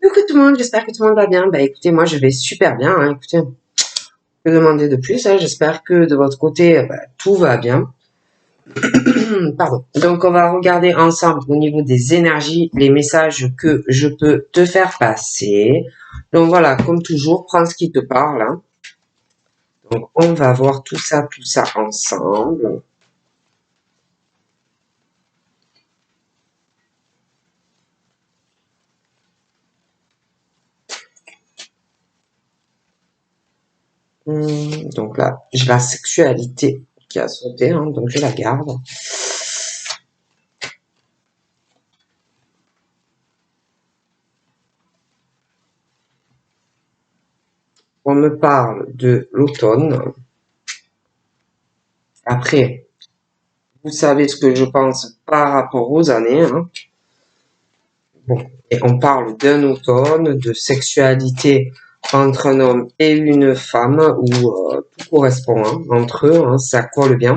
Coucou tout le monde, j'espère que tout le monde va bien. Bah écoutez, moi je vais super bien. Hein. Écoutez, que demander de plus hein. J'espère que de votre côté, tout va bien. Pardon. Donc on va regarder ensemble au niveau des énergies, les messages que je peux te faire passer. Donc voilà, comme toujours, prends ce qui te parle. Hein. Donc on va voir tout ça ensemble. Donc là, j'ai la sexualité qui a sauté, hein, donc je la garde. On me parle de l'automne. Après, vous savez ce que je pense par rapport aux années. Hein. Bon, et on parle d'un automne, de sexualité entre un homme et une femme, où tout correspond hein, entre eux, hein, ça colle bien.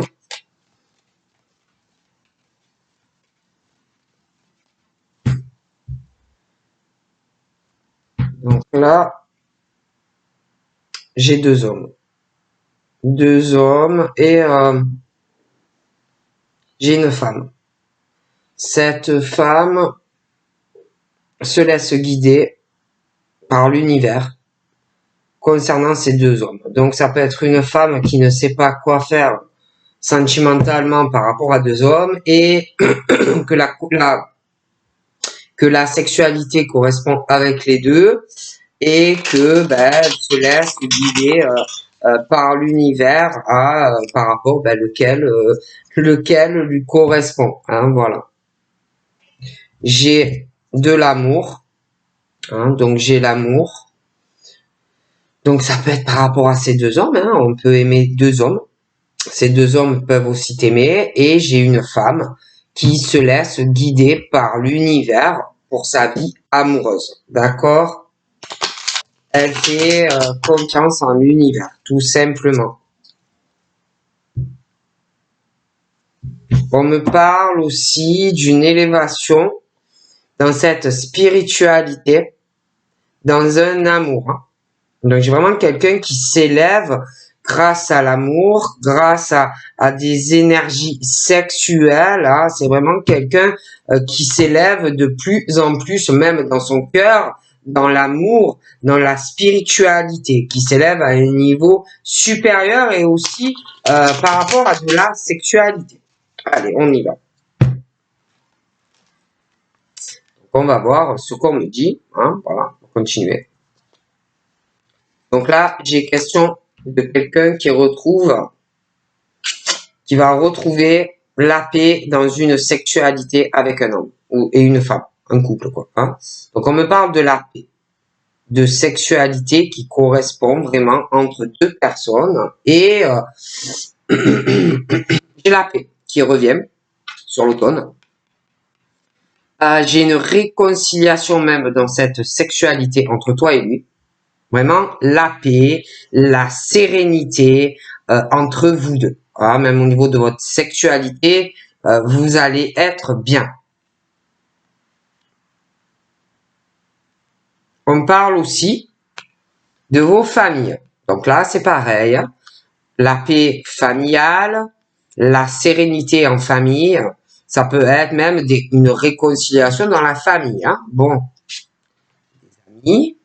Donc là, j'ai deux hommes. Deux hommes et j'ai une femme. Cette femme se laisse guider par l'univers concernant ces deux hommes. Donc ça peut être une femme qui ne sait pas quoi faire sentimentalement par rapport à deux hommes et que la sexualité correspond avec les deux et que elle se laisse guider par l'univers par rapport lequel lui correspond. Hein, voilà. J'ai de l'amour, hein, donc j'ai l'amour. Donc ça peut être par rapport à ces deux hommes. Hein, on peut aimer deux hommes. Ces deux hommes peuvent aussi t'aimer. Et j'ai une femme qui se laisse guider par l'univers pour sa vie amoureuse. D'accord? Elle fait confiance en l'univers, tout simplement. On me parle aussi d'une élévation dans cette spiritualité, dans un amour. Hein. Donc j'ai vraiment quelqu'un qui s'élève grâce à l'amour, grâce à des énergies sexuelles. Hein. C'est vraiment quelqu'un qui s'élève de plus en plus, même dans son cœur, dans l'amour, dans la spiritualité, qui s'élève à un niveau supérieur et aussi par rapport à de la sexualité. Allez, on y va. Donc, on va voir ce qu'on me dit. Hein. Voilà, pour continuer. Donc là, j'ai question de quelqu'un qui va retrouver la paix dans une sexualité avec un homme et une femme, un couple quoi. Hein. Donc on me parle de la paix, de sexualité qui correspond vraiment entre deux personnes et j'ai la paix qui revient sur l'automne. J'ai une réconciliation même dans cette sexualité entre toi et lui. Vraiment la paix, la sérénité entre vous deux. Ah, même au niveau de votre sexualité, vous allez être bien. On parle aussi de vos familles. Donc là, c'est pareil. Hein. La paix familiale, la sérénité en famille, ça peut être même une réconciliation dans la famille. Hein. Bon, des amis.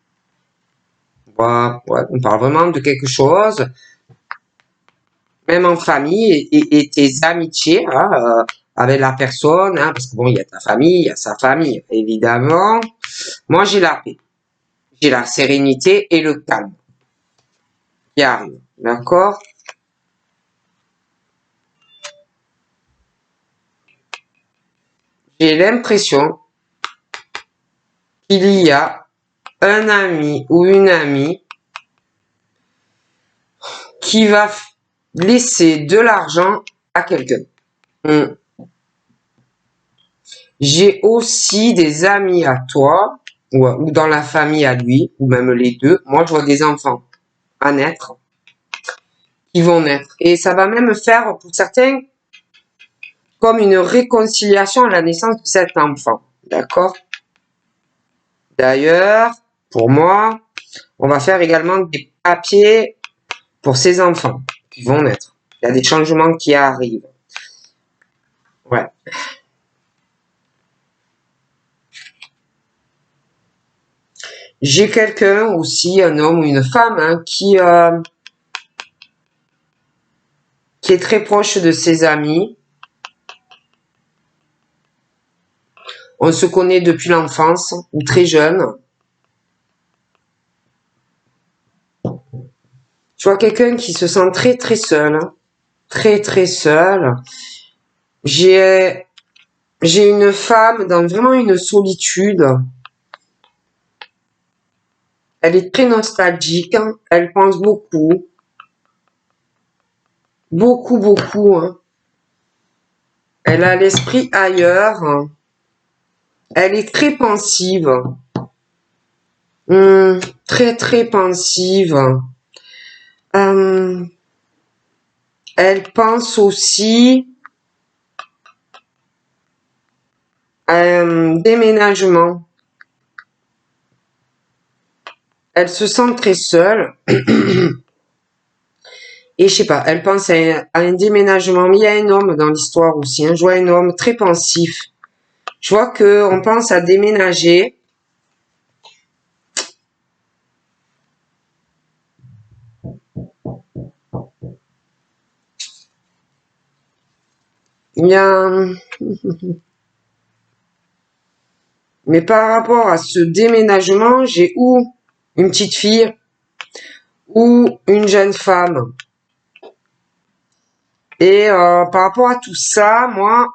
Ouais, on parle vraiment de quelque chose, même en famille et tes amitiés hein, avec la personne, hein, parce que bon, il y a ta famille, il y a sa famille, évidemment. Moi, j'ai la paix, j'ai la sérénité et le calme qui arrive, d'accord? J'ai l'impression qu'il y a un ami ou une amie qui va laisser de l'argent à quelqu'un. J'ai aussi des amis à toi, ou dans la famille à lui, ou même les deux. Moi, je vois des enfants à naître, qui vont naître. Et ça va même faire, pour certains, comme une réconciliation à la naissance de cet enfant. D'accord? D'ailleurs, pour moi, on va faire également des papiers pour ces enfants qui vont naître. Il y a des changements qui arrivent. Ouais. J'ai quelqu'un aussi, un homme ou une femme, hein, qui est très proche de ses amis. On se connaît depuis l'enfance ou très jeune. Je vois quelqu'un qui se sent très très seul. Très très seul. J'ai une femme dans vraiment une solitude. Elle est très nostalgique. Elle pense beaucoup. Beaucoup, beaucoup. Hein. Elle a l'esprit ailleurs. Elle est très pensive. Très, très pensive. Elle pense aussi à un déménagement. Elle se sent très seule. Et je sais pas, elle pense à un déménagement. Mais il y a un homme dans l'histoire aussi. Hein. Je vois un homme très pensif. Je vois qu'on pense à déménager. Il y a... Mais par rapport à ce déménagement, j'ai ou une petite fille ou une jeune femme. Et par rapport à tout ça, moi,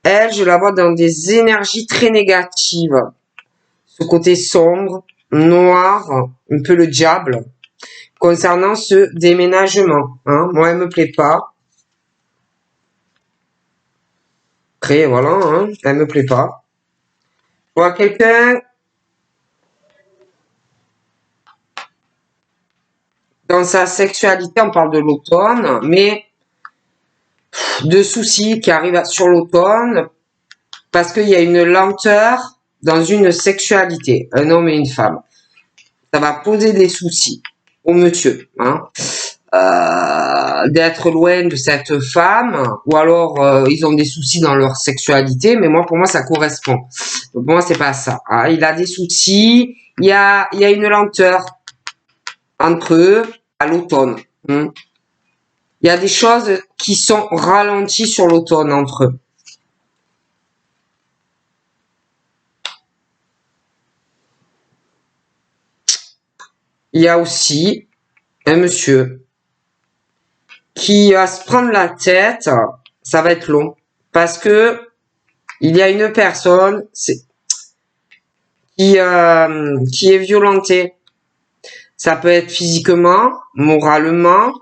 elle, je la vois dans des énergies très négatives. Ce côté sombre, noir, un peu le diable, concernant ce déménagement. Hein. Moi, elle me plaît pas. Après, voilà, hein, elle me plaît pas. Je vois quelqu'un dans sa sexualité, on parle de l'automne, mais de soucis qui arrivent sur l'automne parce qu'il y a une lenteur dans une sexualité, un homme et une femme. Ça va poser des soucis au monsieur, hein, d'être loin de cette femme, ou alors ils ont des soucis dans leur sexualité, mais moi pour moi ça correspond. Donc, pour moi c'est pas ça. Hein. Il a des soucis, il y a une lenteur entre eux à l'automne. Hein. Il y a des choses qui sont ralenties sur l'automne entre eux. Il y a aussi un monsieur qui va se prendre la tête, ça va être long, parce que il y a une personne qui est violentée. Ça peut être physiquement, moralement,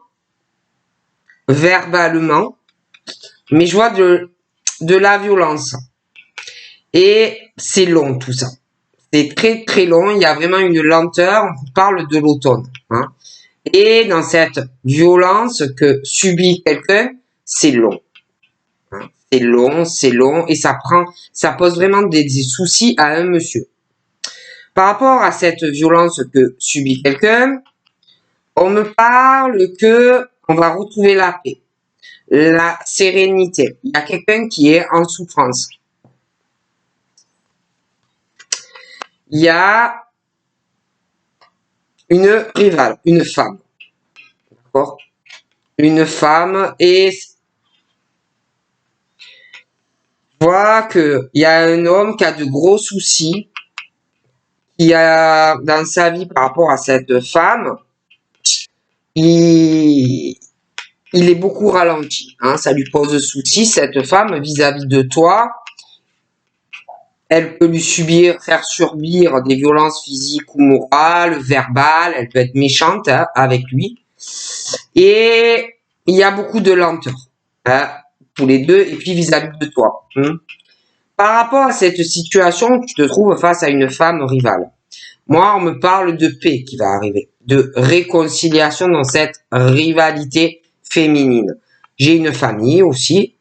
verbalement, mais je vois de la violence. Et c'est long tout ça. C'est très très long, il y a vraiment une lenteur, on parle de l'automne. Hein. Et dans cette violence que subit quelqu'un, c'est long. Hein. C'est long, et ça pose vraiment des soucis à un monsieur. Par rapport à cette violence que subit quelqu'un, on me parle que on va retrouver la paix, la sérénité. Il y a quelqu'un qui est en souffrance. Il y a une rivale, une femme. D'accord ? Une femme, et je vois qu'il y a un homme qui a de gros soucis, qui a dans sa vie par rapport à cette femme, il est beaucoup ralenti. Hein, ça lui pose souci, cette femme, vis-à-vis de toi. Elle peut faire subir des violences physiques ou morales, verbales. Elle peut être méchante hein, avec lui. Et il y a beaucoup de lenteur hein, tous les deux, et puis vis-à-vis de toi. Hein. Par rapport à cette situation, tu te trouves face à une femme rivale. Moi, on me parle de paix qui va arriver, de réconciliation dans cette rivalité féminine. J'ai une famille aussi.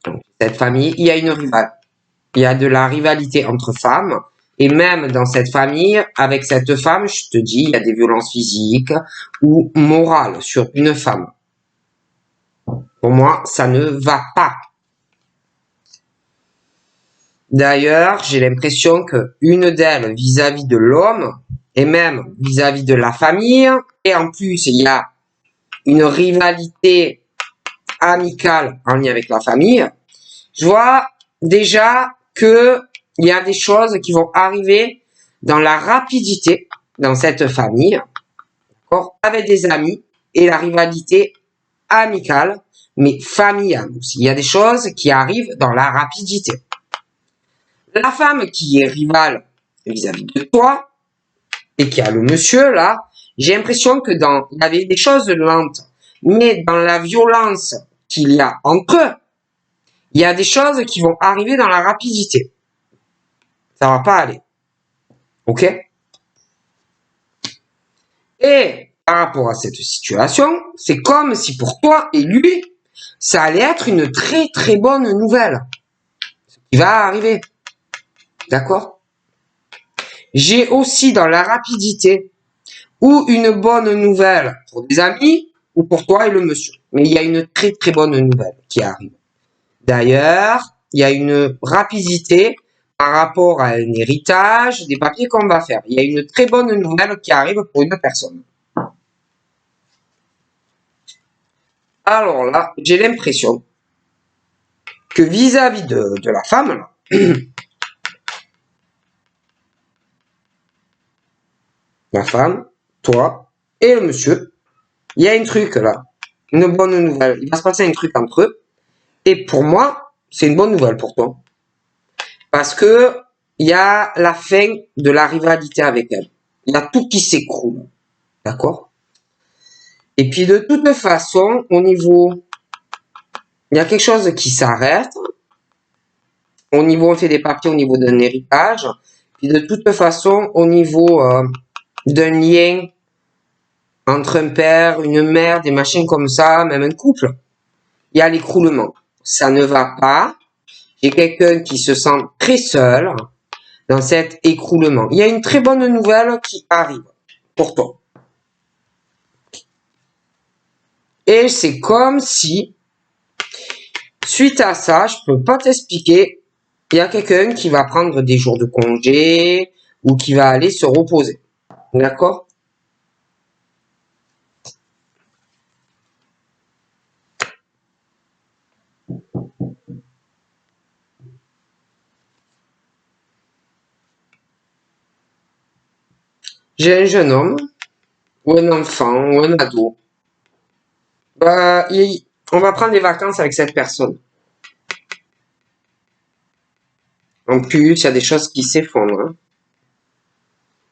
Donc, cette famille, il y a une rivale. Il y a de la rivalité entre femmes. Et même dans cette famille, avec cette femme, je te dis, il y a des violences physiques ou morales sur une femme. Pour moi, ça ne va pas. D'ailleurs, j'ai l'impression que une d'elles vis-à-vis de l'homme et même vis-à-vis de la famille, et en plus, il y a une rivalité amicale en lien avec la famille, je vois déjà que il y a des choses qui vont arriver dans la rapidité dans cette famille, d'accord, avec des amis et la rivalité amicale, mais familiale aussi. Il y a des choses qui arrivent dans la rapidité. La femme qui est rivale vis-à-vis de toi et qui a le monsieur là, j'ai l'impression que il y avait des choses lentes, mais dans la violence qu'il y a entre eux, il y a des choses qui vont arriver dans la rapidité. Ça va pas aller. Ok? Et par rapport à cette situation, c'est comme si pour toi et lui, ça allait être une très très bonne nouvelle. Ce qui va arriver. D'accord? J'ai aussi dans la rapidité ou une bonne nouvelle pour des amis ou pour toi et le monsieur. Mais il y a une très très bonne nouvelle qui arrive. D'ailleurs, il y a une rapidité par rapport à un héritage, des papiers qu'on va faire. Il y a une très bonne nouvelle qui arrive pour une personne. Alors là, j'ai l'impression que vis-à-vis de la femme, là, la femme, toi et le monsieur, il y a un truc là, une bonne nouvelle. Il va se passer un truc entre eux. Et pour moi, c'est une bonne nouvelle pour toi. Parce que il y a la fin de la rivalité avec elle. Il y a tout qui s'écroule. D'accord? Et puis de toute façon, au niveau, il y a quelque chose qui s'arrête. Au niveau, on fait des papiers au niveau d'un héritage. Puis de toute façon, au niveau d'un lien entre un père, une mère, des machins comme ça, même un couple, il y a l'écroulement. Ça ne va pas. Il y a quelqu'un qui se sent très seul dans cet écroulement. Il y a une très bonne nouvelle qui arrive pour toi. Et c'est comme si, suite à ça, je peux pas t'expliquer, il y a quelqu'un qui va prendre des jours de congé ou qui va aller se reposer. D'accord? J'ai un jeune homme, ou un enfant, ou un ado. Bah, on va prendre des vacances avec cette personne. En plus, il y a des choses qui s'effondrent. Hein.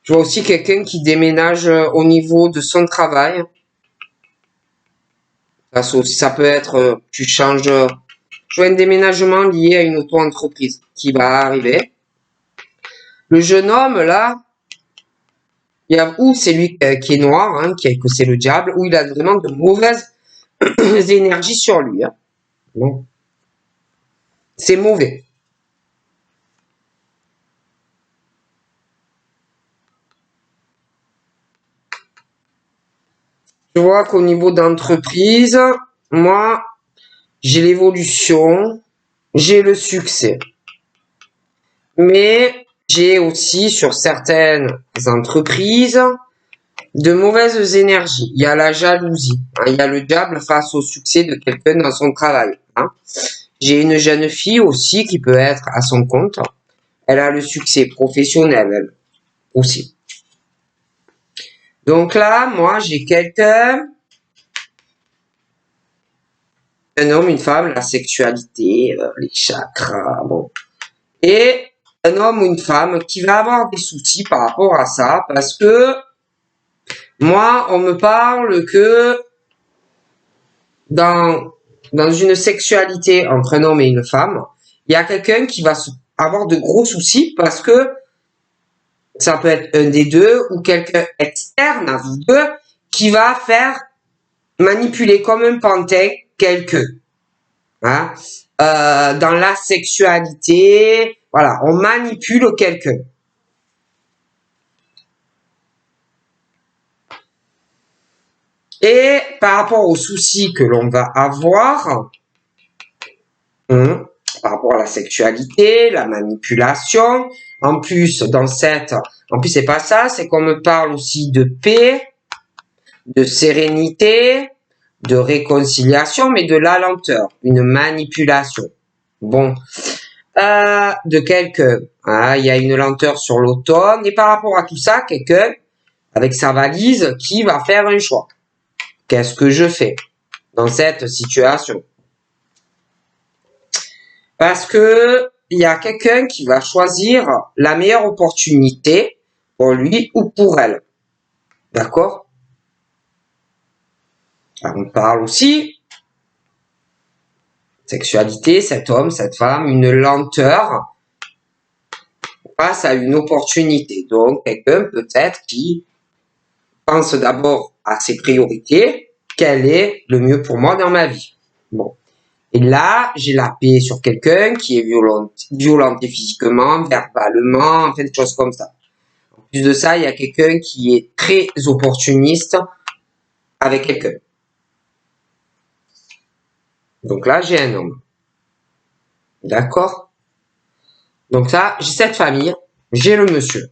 Je vois aussi quelqu'un qui déménage au niveau de son travail. Ça peut être, tu changes, je vois un déménagement lié à une auto-entreprise qui va arriver. Le jeune homme, là, il y a, ou c'est lui qui est noir, hein, que c'est le diable, ou il a vraiment de mauvaises énergies sur lui. Hein. Bon. C'est mauvais. Je vois qu'au niveau d'entreprise, moi, j'ai l'évolution, j'ai le succès. Mais j'ai aussi sur certaines entreprises de mauvaises énergies. Il y a la jalousie. Hein, il y a le diable face au succès de quelqu'un dans son travail. Hein. J'ai une jeune fille aussi qui peut être à son compte. Elle a le succès professionnel elle, aussi. Donc là, moi, j'ai quelqu'un, un homme, une femme, la sexualité, les chakras, bon. Et un homme ou une femme qui va avoir des soucis par rapport à ça parce que moi, on me parle que dans une sexualité entre un homme et une femme, il y a quelqu'un qui va avoir de gros soucis parce que ça peut être un des deux ou quelqu'un externe à vous deux qui va faire manipuler comme un pantin quelqu'un. Hein? Dans la sexualité, voilà, on manipule quelqu'un. Et par rapport aux soucis que l'on va avoir, par rapport à la sexualité, la manipulation, en plus, c'est pas ça, c'est qu'on me parle aussi de paix, de sérénité, de réconciliation, mais de la lenteur, une manipulation. Bon, de quelqu'un, il y a une lenteur sur l'automne, et par rapport à tout ça, quelqu'un, avec sa valise, qui va faire un choix. Qu'est-ce que je fais dans cette situation? Parce que il y a quelqu'un qui va choisir la meilleure opportunité pour lui ou pour elle. D'accord? On parle aussi sexualité, cet homme, cette femme, une lenteur face à une opportunité. Donc, quelqu'un peut-être qui pense d'abord à ses priorités, quel est le mieux pour moi dans ma vie. Bon. Et là, j'ai la paix sur quelqu'un qui est violenté physiquement, verbalement, en fait, des choses comme ça. En plus de ça, il y a quelqu'un qui est très opportuniste avec quelqu'un. Donc là, j'ai un homme. D'accord? Donc là, j'ai cette famille, j'ai le monsieur.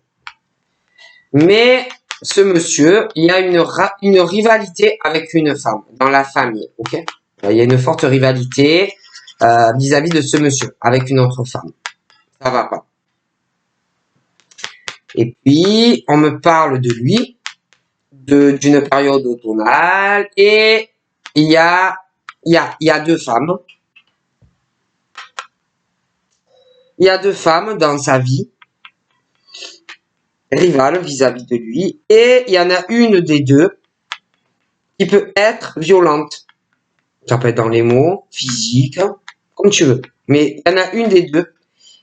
Mais ce monsieur, il y a une rivalité avec une femme dans la famille. Ok? Il y a une forte rivalité vis-à-vis de ce monsieur avec une autre femme. Ça va pas. Et puis, on me parle de lui, d'une période automnale, et il y a deux femmes. Il y a deux femmes dans sa vie, rivales vis-à-vis de lui, et il y en a une des deux qui peut être violente. Ça peut être dans les mots, physique, comme tu veux. Mais il y en a une des deux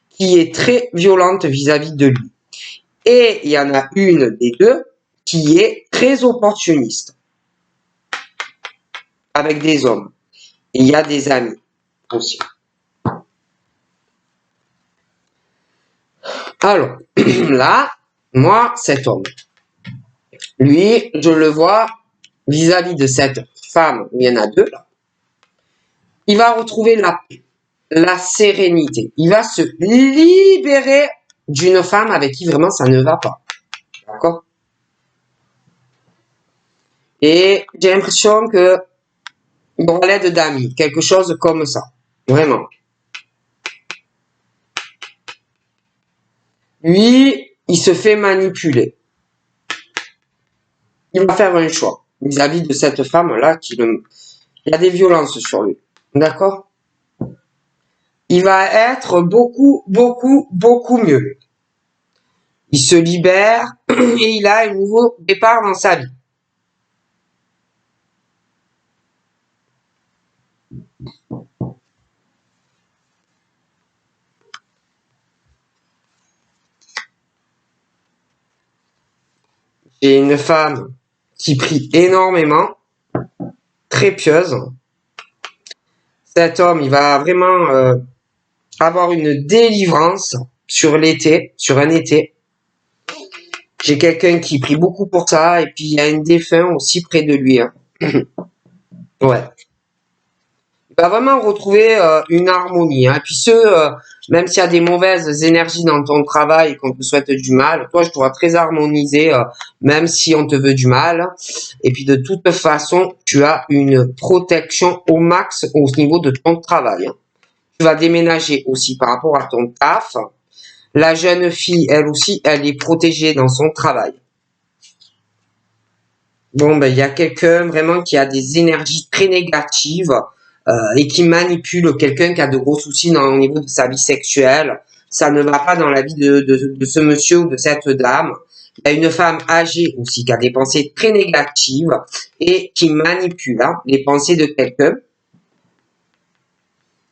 qui est très violente vis-à-vis de lui. Et il y en a une des deux qui est très opportuniste avec des hommes. Et il y a des amis aussi. Alors, là, moi, cet homme, lui, je le vois vis-à-vis de cette femme, il y en a deux, il va retrouver la paix, la sérénité. Il va se libérer d'une femme avec qui vraiment ça ne va pas. D'accord? Et j'ai l'impression que il aura l'aide d'amis, quelque chose comme ça. Vraiment. Lui, il se fait manipuler. Il va faire un choix vis-à-vis de cette femme-là il y a des violences sur lui. D'accord? Il va être beaucoup, beaucoup, beaucoup mieux. Il se libère et il a un nouveau départ dans sa vie. J'ai une femme qui prie énormément, très pieuse. Cet homme, il va vraiment avoir une délivrance sur l'été, sur un été. J'ai quelqu'un qui prie beaucoup pour ça, et puis il y a un défunt aussi près de lui. Hein. Ouais. Il va vraiment retrouver une harmonie. Hein. Et puis même s'il y a des mauvaises énergies dans ton travail et qu'on te souhaite du mal, toi, je te vois très harmonisé, même si on te veut du mal. Et puis de toute façon, tu as une protection au max au niveau de ton travail. Hein. Tu vas déménager aussi par rapport à ton taf. La jeune fille, elle aussi, elle est protégée dans son travail. Bon, ben, il y a quelqu'un vraiment qui a des énergies très négatives et qui manipule quelqu'un qui a de gros soucis au niveau de sa vie sexuelle. Ça ne va pas dans la vie de ce monsieur ou de cette dame. Il y a une femme âgée aussi qui a des pensées très négatives et qui manipule les pensées de quelqu'un.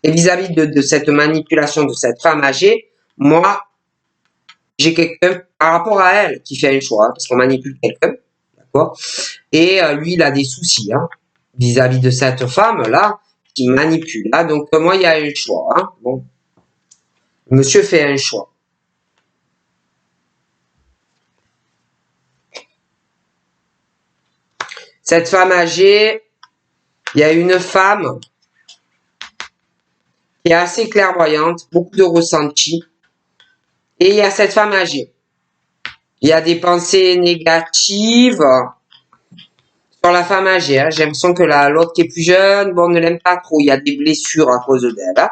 Et vis-à-vis de cette manipulation de cette femme âgée, moi, j'ai quelqu'un par rapport à elle qui fait un choix, parce qu'on manipule quelqu'un, d'accord? Et lui, il a des soucis vis-à-vis de cette femme-là qui manipule. Hein. Donc, moi, il y a un choix. Hein. Bon. Monsieur fait un choix. Cette femme âgée, il y a une femme qui est assez clairvoyante, beaucoup de ressenti. Et il y a cette femme âgée. Il y a des pensées négatives sur la femme âgée. Hein. J'ai l'impression que l'autre qui est plus jeune, bon, ne l'aime pas trop. Il y a des blessures à cause d'elle. Hein.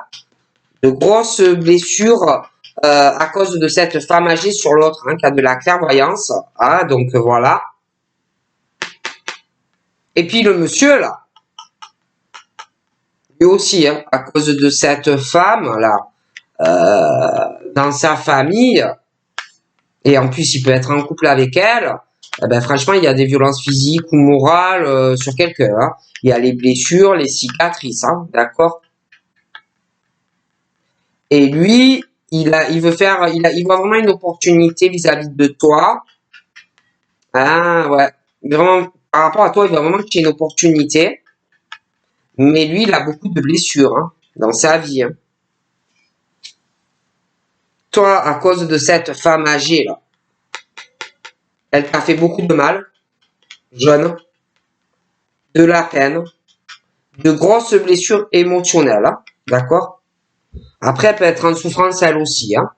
De grosses blessures à cause de cette femme âgée sur l'autre, hein, qui a de la clairvoyance. Hein, donc voilà. Et puis le monsieur, là, lui aussi, hein, à cause de cette femme, là, dans sa famille, et en plus il peut être en couple avec elle, eh ben, franchement, il y a des violences physiques ou morales sur quelqu'un. Hein. Il y a les blessures, les cicatrices, hein, d'accord? Et lui, il voit vraiment une opportunité vis-à-vis de toi. Ah ouais, vraiment, par rapport à toi, il voit vraiment qu'il y a une opportunité. Mais lui, il a beaucoup de blessures hein, dans sa vie. Hein. Toi, à cause de cette femme âgée là, elle t'a fait beaucoup de mal, jeune, de la peine, de grosses blessures émotionnelles, hein, d'accord? Après, elle peut être en souffrance elle aussi, hein.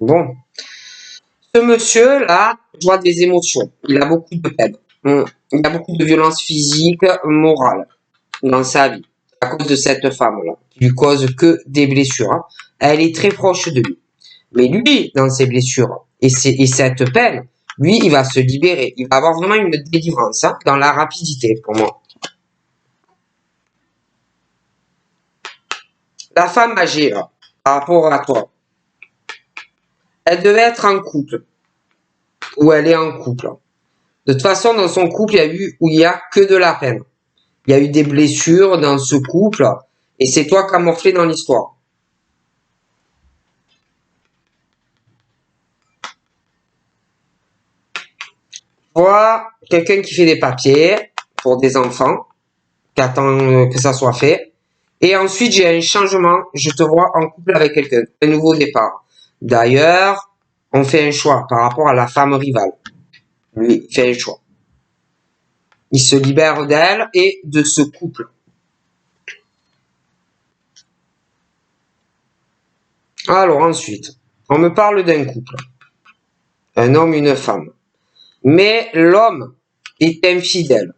Bon. Ce monsieur-là, je vois des émotions. Il a beaucoup de peine. Il a beaucoup de violence physique, morale dans sa vie. À cause de cette femme-là, qui lui cause que des blessures. Hein. Elle est très proche de lui. Mais lui, dans ses blessures et cette peine, lui, il va se libérer. Il va avoir vraiment une délivrance hein, dans la rapidité pour moi. La femme âgée, là, par rapport à toi, elle devait être en couple. Ou elle est en couple. De toute façon, dans son couple, il y a que de la peine. Il y a eu des blessures dans ce couple. Et c'est toi qui as morflé dans l'histoire. Vois quelqu'un qui fait des papiers pour des enfants, qui attend que ça soit fait. Et ensuite, j'ai un changement. Je te vois en couple avec quelqu'un. Un nouveau départ. D'ailleurs, on fait un choix par rapport à la femme rivale. Lui, il fait un choix. Il se libère d'elle et de ce couple. Alors ensuite, on me parle d'un couple. Un homme, une femme. Mais l'homme est infidèle.